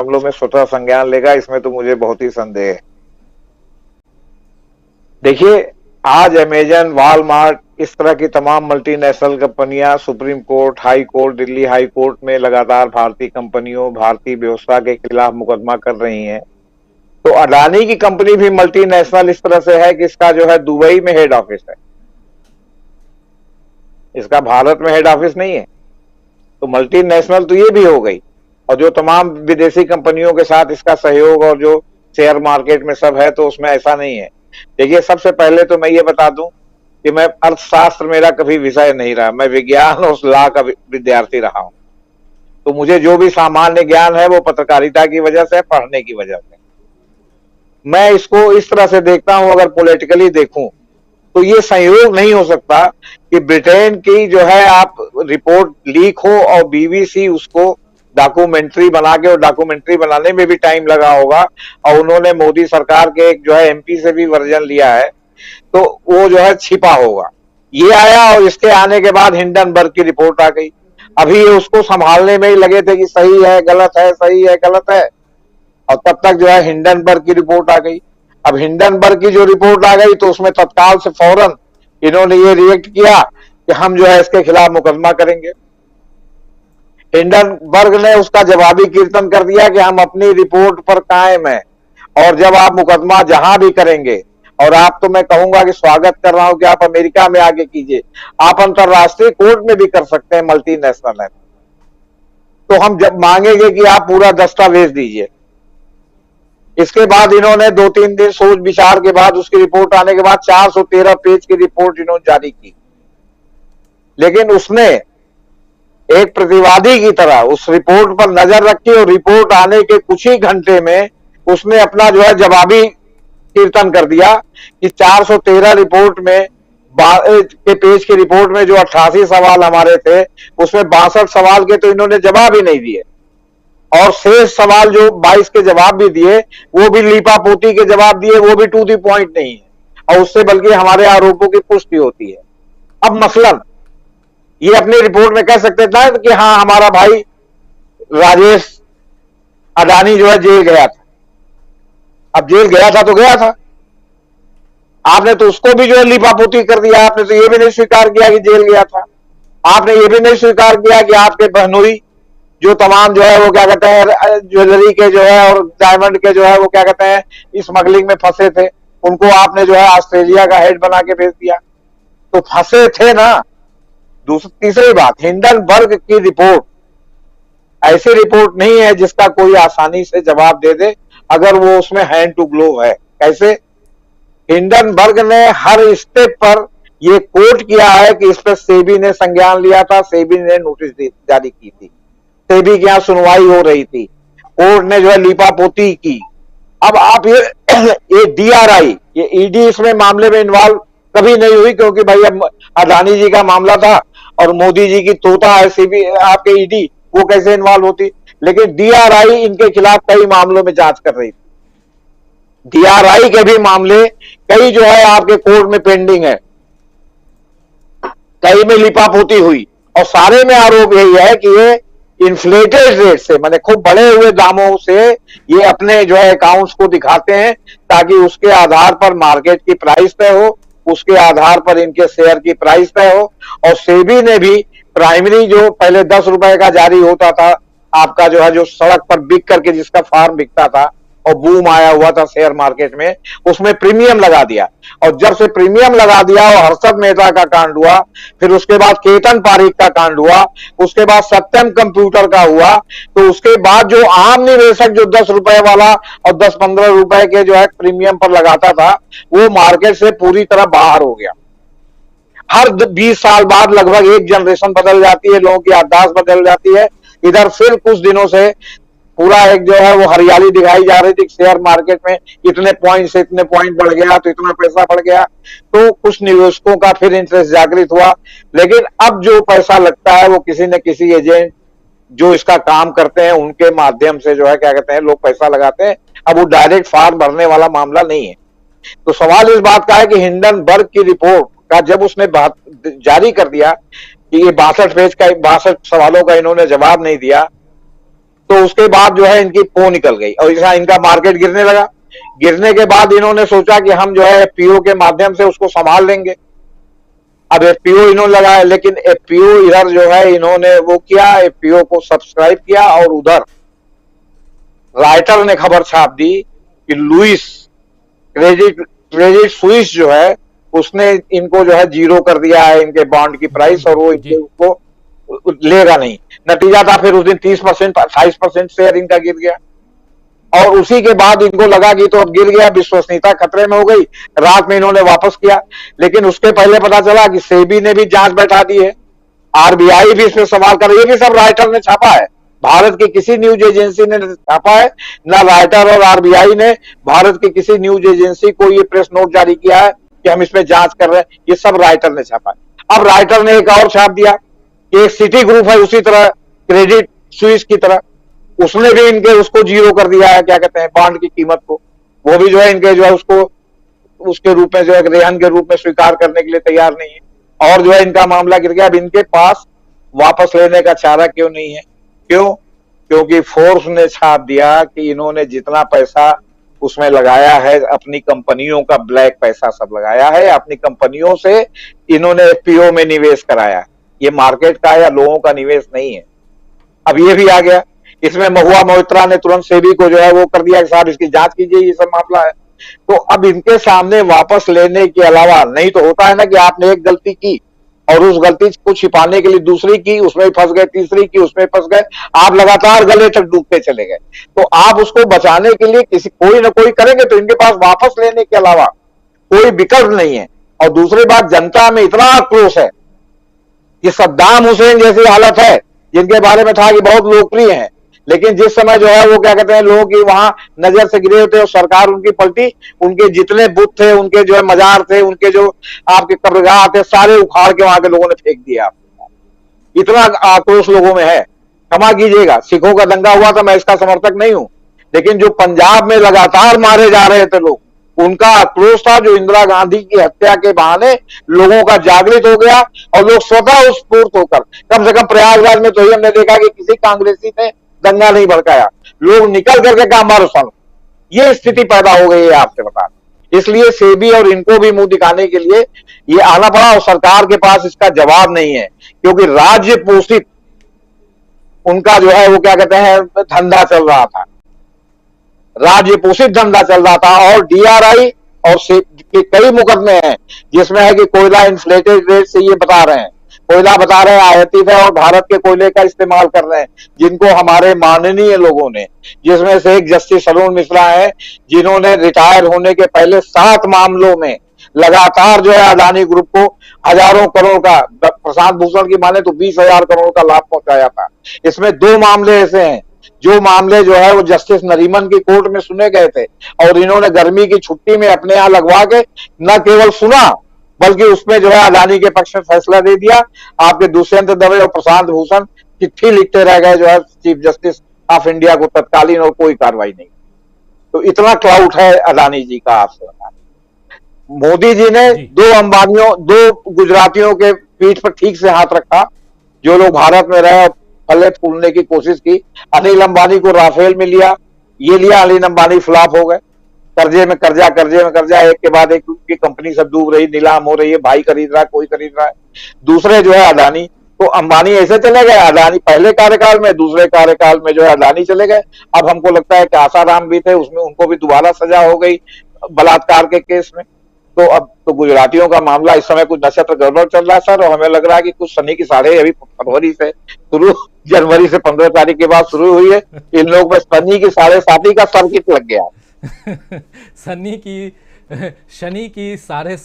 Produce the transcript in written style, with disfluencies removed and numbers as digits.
मामलों में स्वतः संज्ञान लेगा, इसमें तो मुझे बहुत ही संदेह है। देखिए, आज अमेजन, वॉलमार्ट, इस तरह की तमाम मल्टीनेशनल कंपनियां supreme court, high court, Delhi high court में लगातार भारतीय कंपनियों, भारतीय व्यवस्था के खिलाफ मुकदमा कर रही हैं। तो अडानी की कंपनी भी मल्टीनेशनल इस तरह से है कि इसका जो है दुबई में हेड ऑफिस है, इसका भारत में हेड ऑफिस नहीं है। तो मल्टीनेशनल तो ये भी हो गई, और जो तमाम विदेशी कंपनियों के साथ इसका सहयोग और जो शेयर मार्केट में सब है, तो उसमें ऐसा नहीं है। देखिए, सबसे पहले तो मैं ये बता दूं कि मैं अर्थशास्त्र मेरा कभी विषय नहीं रहा, मैं विज्ञान और लॉ का विद्यार्थी रहा हूं। तो मुझे जो भी सामान्य ज्ञान है वो पत्रकारिता की वजह से, पढ़ने की वजह से। मैं इसको इस तरह से देखता हूं, अगर पॉलिटिकली देखूं तो ये संयोग नहीं हो सकता कि ब्रिटेन की जो है आप रिपोर्ट लीक हो और बीबीसी उसको डॉक्यूमेंट्री बना के, और डॉक्यूमेंट्री बनाने में भी टाइम लगा होगा, और उन्होंने मोदी सरकार के एक जो है एमपी से भी वर्जन लिया है, तो वो जो है छिपा होगा। ये आया और इसके आने के बाद हिंडनबर्ग की रिपोर्ट आ गई। अभी ये उसको संभालने में ही लगे थे कि सही है गलत है, सही है गलत है, और तब तक जो है हिंडनबर्ग की रिपोर्ट आ गई। अब हिंडनबर्ग की जो रिपोर्ट आ गई तो उसमें तत्काल से फौरन इन्होंने ये रिएक्ट किया कि हम जो है इसके खिलाफ मुकदमा करेंगे। हिंडनबर्ग ने उसका जवाबी कीर्तन कर दिया कि हम अपनी रिपोर्ट पर कायम हैं, और जब आप मुकदमा जहां भी करेंगे, और आप तो मैं कहूंगा कि स्वागत कर रहा हूं कि आप अमेरिका में आगे कीजिए, आप अंतरराष्ट्रीय कोर्ट में भी कर सकते हैं, मल्टीनेशनल है तो हम जब मांगेंगे कि आप पूरा दस्तावेज दीजिए। इसके बाद इन्होंने 2-3 दिन सोच विचार के बाद, उसकी रिपोर्ट आने के बाद 413 पेज की रिपोर्ट इन्होंने जारी की, लेकिन उसने एक प्रतिवादी की तरह उस रिपोर्ट पर नजर रखी, और रिपोर्ट आने के कुछ ही घंटे में उसने अपना जो है जवाबी कीर्तन कर दिया कि 413 रिपोर्ट में के पेज की रिपोर्ट में जो 88 सवाल हमारे थे, उसमें 62 सवाल के तो इन्होंने जवाब ही नहीं दिए, और शेष सवाल जो 22 के जवाब भी दिए वो भी लीपापोती के जवाब दिए, वो भी टू द पॉइंट नहीं है, और उससे बल्कि हमारे आरोपों की पुष्टि होती है। अब मसलन ये अपनी रिपोर्ट में कह सकते थे कि हाँ हमारा भाई राजेश अडानी जो है जेल गया था। अब जेल गया था तो गया था, आपने तो उसको भी जो है लीपापोती कर दिया। आपने तो ये भी नहीं स्वीकार किया कि जेल गया था, आपने ये भी नहीं स्वीकार किया कि आपके बहनोई जो तमाम जो है वो क्या कहते हैं ज्वेलरी के जो है और डायमंड के जो है वो क्या कहते हैं स्मगलिंग में फंसे थे, उनको आपने जो है ऑस्ट्रेलिया का हेड बना के भेज दिया। तो फंसे थे ना। तीसरी बात, हिंडनबर्ग की रिपोर्ट ऐसी रिपोर्ट नहीं है जिसका कोई आसानी से जवाब दे दे अगर वो उसमें हैंड टू ग्लोव है। कैसे? हिंडनबर्ग ने हर स्टेप पर ये कोट किया है कि इस पर सेबी ने संज्ञान लिया था, सेबी ने नोटिस जारी की थी, सेबी के यहां सुनवाई हो रही थी, कोर्ट ने जो है लीपापोती की। अब आप ये डीआरआई, ये ईडी इसमें मामले में इन्वॉल्व कभी नहीं हुई, क्योंकि भाई अब अडानी जी का मामला था और मोदी जी की तोता है सीबी आपके ईडी, वो कैसे इन्वॉल्व होती। लेकिन डीआरआई इनके खिलाफ कई मामलों में जांच कर रही थी। डीआरआई के भी मामले कई जो है आपके कोर्ट में पेंडिंग है, कई में लिपापोती हुई, और सारे में आरोप यही है कि ये इन्फ्लेटेड रेट से, माने खूब बढ़े हुए दामों से ये अपने जो है अकाउंट्स को दिखाते हैं ताकि उसके आधार पर मार्केट की प्राइस तय हो, उसके आधार पर इनके शेयर की प्राइस तय हो। और सेबी ने भी प्राइमरी जो पहले 10 रुपए का जारी होता था आपका जो है, जो सड़क पर बिक करके जिसका फार्म बिकता था और बूम आया हुआ था शेयर मार्केट में, उसमें प्रीमियम लगा दिया। और जब से प्रीमियम लगा दिया और हर्षद मेहता का कांड हुआ, फिर उसके बाद केतन पारीक का कांड हुआ, उसके बाद सत्यम कंप्यूटर का हुआ, तो उसके बाद जो आम निवेशक जो 10 रुपए वाला और 10-15 रुपए के जो है प्रीमियम पर लगाता था, वो मार्केट से पूरी तरह बाहर हो गया। हर 20 साल बाद लगभग एक जनरेशन बदल जाती है, लोगों की याददाश्त बदल जाती है। इधर फिर कुछ दिनों से पूरा एक जो है वो हरियाली दिखाई जा रही थी शेयर मार्केट में, इतने पॉइंट से इतने पॉइंट बढ़ गया तो इतना पैसा बढ़ गया, तो कुछ निवेशकों का फिर इंटरेस्ट जागृत हुआ। लेकिन अब जो पैसा लगता है वो किसी न किसी एजेंट जो इसका काम करते हैं उनके माध्यम से जो है क्या कहते हैं लोग पैसा लगाते हैं। अब वो डायरेक्ट फार्म भरने वाला मामला नहीं है। तो सवाल इस बात का है कि हिंडनबर्ग की रिपोर्ट का जब उसने जारी कर दिया कि ये 62 पेज का 62 सवालों का इन्होंने जवाब नहीं दिया, तो उसके बाद जो है इनकी पो निकल गई और इनका मार्केट गिरने लगा। गिरने के बाद इन्होंने सोचा कि हम जो है एफपीओ के माध्यम से उसको संभाल लेंगे। अब एफपीओ इन्होंने लगाया, लेकिन एफपीओ इधर जो है इन्होंने वो किया, एफपीओ को सब्सक्राइब किया और उधर राइटर ने खबर छाप दी कि लुइस क्रेडिट स्विस जो है उसने इनको जो है जीरो कर दिया है इनके बॉन्ड की प्राइस, और वो उसको लेगा नहीं। नतीजा था फिर उस दिन 30% 28% शेयर इनका गिर गया और उसी के बाद इनको लगा कि तो अब गिर गया, विश्वसनीयता खतरे में हो गई। रात में इन्होंने वापस किया, लेकिन उसके पहले पता चला कि सेबी ने भी जांच बैठा दी है, आरबीआई भी इसमें सवाल कर रही है। ये भी सब राइटर ने छापा है, भारत की किसी न्यूज एजेंसी ने छापा है ना, राइटर और आरबीआई ने भारत की किसी न्यूज एजेंसी को ये प्रेस नोट जारी किया है कि हम इसमें जांच कर रहे हैं। ये सब राइटर ने छापा है। अब राइटर ने एक और छाप दिया कि एक सिटी ग्रुप है उसी तरह क्रेडिट स्विस की तरह, उसने भी इनके उसको जीरो कर दिया है, क्या कहते हैं, बॉन्ड की कीमत को। वो भी जो है इनके जो है उसको उसके रूप में जो है रेहन के रूप में स्वीकार करने के लिए तैयार नहीं है और जो है इनका मामला गिर गया। अब इनके पास वापस लेने का चारा क्यों नहीं है? क्यों? क्योंकि फोर्स ने छाप दिया कि इन्होंने जितना पैसा उसमें लगाया है, अपनी कंपनियों का ब्लैक पैसा सब लगाया है, अपनी कंपनियों से इन्होंने एफपीओ में निवेश कराया। ये मार्केट का या लोगों का निवेश नहीं है। अब ये भी आ गया इसमें। महुआ मोइत्रा ने तुरंत सेबी को जो है वो कर दिया कि साहब इसकी जांच कीजिए, ये सब मामला है। तो अब इनके सामने वापस लेने के अलावा, नहीं तो होता है ना कि आपने एक गलती की और उस गलती को छिपाने के लिए दूसरी की, उसमें फंस गए, तीसरी की, उसमें फंस गए, आप लगातार गले तक डूबते चले गए। तो आप उसको बचाने के लिए किसी कोई ना कोई करेंगे, तो इनके पास वापस लेने के अलावा कोई विकल्प नहीं है। और दूसरी बात, जनता में इतना आक्रोश है कि सद्दाम हुसैन जैसी हालत है, जिनके बारे में था कि बहुत लोकप्रिय है, लेकिन जिस समय जो है वो क्या कहते हैं लोगों की वहां नजर से गिरे होते और सरकार उनकी पलटी, उनके जितने बुत थे, उनके जो है मजार थे, उनके जो आपके कब्रगाह थे, सारे उखाड़ के वहां के लोगों ने फेंक दिया। इतना आक्रोश लोगों में है। क्षमा कीजिएगा, सिखों का दंगा हुआ था, मैं इसका समर्थक नहीं हूं, लेकिन जो पंजाब में लगातार मारे जा रहे थे लोग, उनका आक्रोश था जो इंदिरा गांधी की हत्या के बहाने लोगों का जागृत हो गया और लोग स्वतः स्फूर्त होकर, कम से कम प्रयागराज में तो ही हमने देखा कि किसी कांग्रेसी ने दंगा नहीं भड़काया, लोग निकल करके कहा मारो सालो। ये स्थिति पैदा हो गई है, आपसे बता। इसलिए सेबी और इनको भी मुंह दिखाने के लिए ये आना पड़ा और सरकार के पास इसका जवाब नहीं है, क्योंकि राज्य पोषित उनका जो है वो क्या कहते हैं धंधा चल रहा था, राज्य पोषित धंधा चल रहा था। और डीआरआई और के कई मुकदमे हैं जिसमें है कि कोयला इन्फ्लेटेड रेट से ये बता रहे हैं, कोयला बता रहे हैं आयातित है और भारत के कोयले का इस्तेमाल कर रहे हैं, जिनको हमारे माननीय लोगों ने, जिसमें से एक जस्टिस अरुण मिश्रा है, जिन्होंने रिटायर होने के पहले 7 मामलों में लगातार जो है अडानी ग्रुप को हजारों करोड़ का, प्रशांत भूषण की माने तो 20,000 करोड़ का लाभ पहुंचाया था। इसमें 2 मामले ऐसे हैं जो मामले जो है वो जस्टिस नरीमन की कोर्ट में सुने गए थे और इन्होंने गर्मी की छुट्टी में अपने यहां लगवा के न केवल सुना बल्कि उसमें जो है अडानी के पक्ष में फैसला दे दिया। आपके दुष्यंत दवे और प्रशांत भूषण चिट्ठी लिखते रह गए जो है चीफ जस्टिस ऑफ इंडिया को तत्कालीन, और कोई कार्रवाई नहीं। तो इतना क्लाउड है अडानी जी का। आपसे बता, मोदी जी ने 2 गुजरातियों के पीठ पर ठीक से हाथ रखा, जो लोग भारत में रहे और फले फूलने की कोशिश की। अनिल अंबानी को राफेल में लिया, ये लिया, अनिल अंबानी फ्लॉप हो गए, कर्जे में कर्जा, कर्जे में कर्जा, एक के बाद एक की कंपनी सब डूब रही, नीलाम हो रही है, भाई खरीद रहा है, कोई खरीद रहा है। दूसरे जो है अडानी, तो अंबानी ऐसे चले गए, अडानी पहले कार्यकाल में, दूसरे कार्यकाल में जो है अडानी चले गए। अब हमको लगता है कि आसाराम भी थे, उसमें उनको भी दोबारा सजा हो गई बलात्कार के केस में। तो अब तो गुजरातियों का मामला इस समय कुछ नक्षत्र गड़बड़ चल रहा है सर, और हमें लग रहा है कि कुछ शनि की साढ़े अभी फरवरी से शुरू, जनवरी से 15 तारीख के बाद शुरू हुई है। इन लोग में शनि की 7.5 का सर्किट लग गया। शनि की 7.5